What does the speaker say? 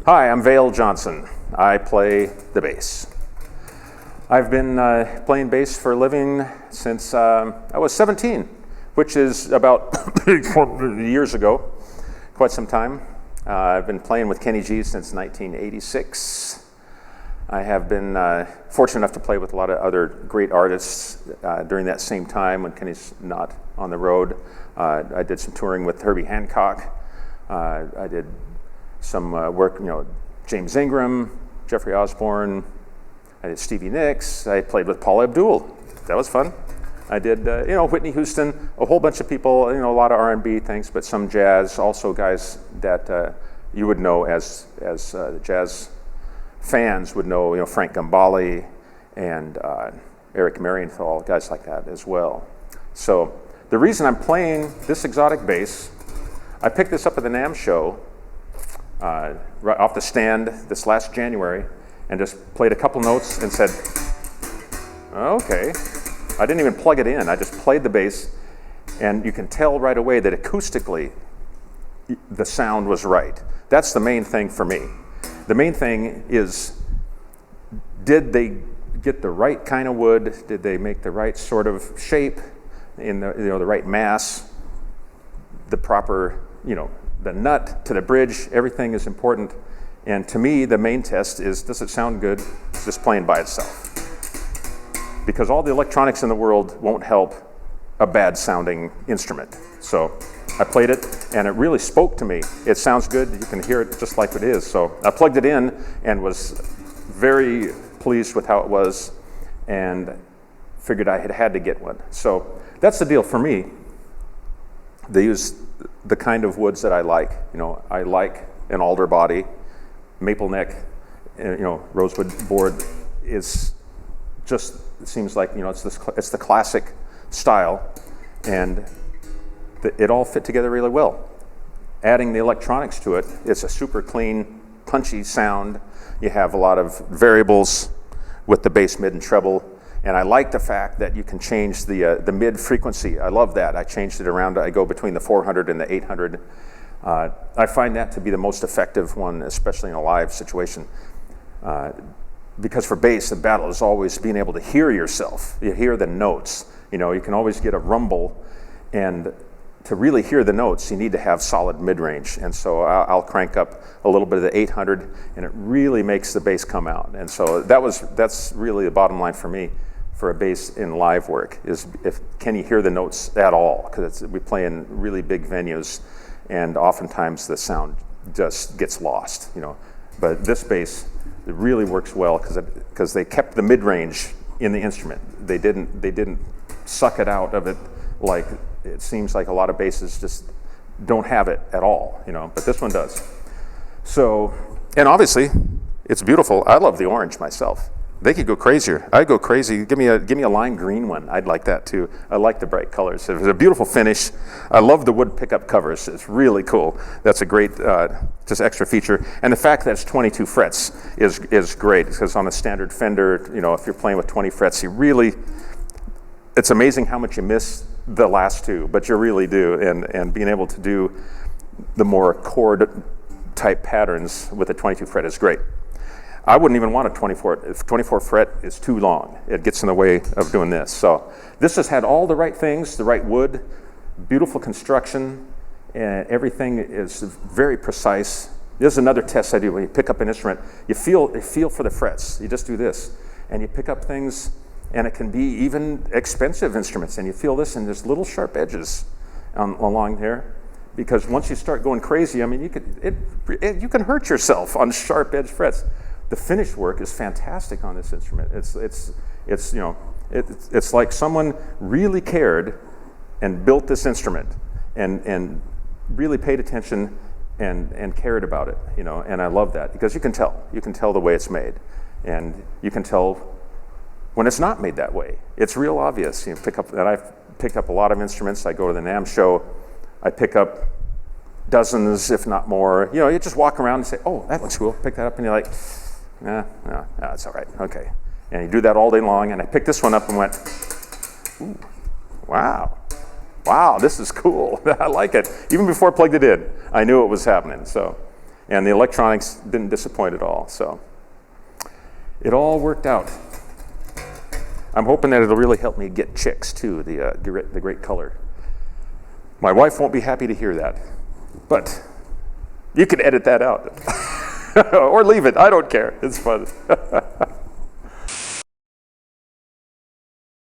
Hi, I'm Vail Johnson. I play the bass. I've been playing bass for a living since I was 17, which is about years ago, quite some time. I've been playing with Kenny G since 1986. I have been fortunate enough to play with a lot of other great artists during that same time when Kenny's not on the road. I did some touring with Herbie Hancock. I did some work, James Ingram, Jeffrey Osborne. I did Stevie Nicks. I played with Paula Abdul. That was fun. I did, Whitney Houston, a whole bunch of people, a lot of R&B things, but some jazz, also guys that you would know as jazz fans would know, Frank Gambale and Eric Marienthal, guys like that as well. So the reason I'm playing this Xotic bass, I picked this up at the NAMM show right off the stand this last January and just played a couple notes and said, okay. I didn't even plug it in, I just played the bass, and you can tell right away that acoustically the sound was right. That's the main thing for me. The main thing is, did they get the right kind of wood? Did they make the right sort of shape, in the right mass, the proper, the nut to the bridge? Everything is important. And to me, the main test is, does it sound good just playing by itself? Because all the electronics in the world won't help a bad sounding instrument. So I played it and it really spoke to me. It sounds good, you can hear it just like it is. So I plugged it in and was very pleased with how it was and figured I had to get one. So that's the deal for me. They use the kind of woods that I like. I like an alder body, maple neck, rosewood board is just, it seems like, it's the classic style, and it all fit together really well. Adding the electronics to it, it's a super clean, punchy sound. You have a lot of variables with the bass, mid, and treble, and I like the fact that you can change the mid frequency. I love that. I changed it around. I go between the 400 and the 800. I find that to be the most effective one, especially in a live situation. Because for bass, the battle is always being able to hear yourself. You hear the notes. You can always get a rumble, and to really hear the notes, you need to have solid mid-range. And so I'll crank up a little bit of the 800, and it really makes the bass come out. And so that's really the bottom line for me for a bass in live work, is can you hear the notes at all? Because we play in really big venues, and oftentimes the sound just gets lost. But this bass, it really works well because they kept the mid-range in the instrument. They didn't suck it out of it like it seems like a lot of basses just don't have it at all, but this one does. So, and obviously, it's beautiful. I love the orange myself. They could go crazier. I'd go crazy. Give me a lime green one. I'd like that too. I like the bright colors. It's a beautiful finish. I love the wood pickup covers. It's really cool. That's a great just extra feature. And the fact that it's 22 frets is great, because on a standard Fender, if you're playing with 20 frets, it's amazing how much you miss the last two, but you really do. And being able to do the more chord type patterns with a 22 fret is great. I wouldn't even want a 24. If 24 fret is too long, it gets in the way of doing this. So this has had all the right things, the right wood, beautiful construction, and everything is very precise. This is another test I do when you pick up an instrument. You feel for the frets. You just do this, and you pick up things, and it can be even expensive instruments, and you feel this, and there's little sharp edges along there. Because once you start going crazy, you can hurt yourself on sharp edge frets. The finish work is fantastic on this instrument. It's like someone really cared and built this instrument and really paid attention and cared about it, and I love that, because you can tell the way it's made, and you can tell when it's not made that way. It's real obvious. I've picked up a lot of instruments. I go to the NAMM show, I pick up dozens, if not more. You just walk around and say, oh, that looks cool, pick that up, and you're like, no, it's all right, okay. And you do that all day long, and I picked this one up and went, ooh, wow, wow, this is cool. I like it. Even before I plugged it in, I knew it was happening. So, and the electronics didn't disappoint at all. So it all worked out. I'm hoping that it'll really help me get chicks too, the great color. My wife won't be happy to hear that, but you can edit that out. Or leave it, I don't care, it's fun.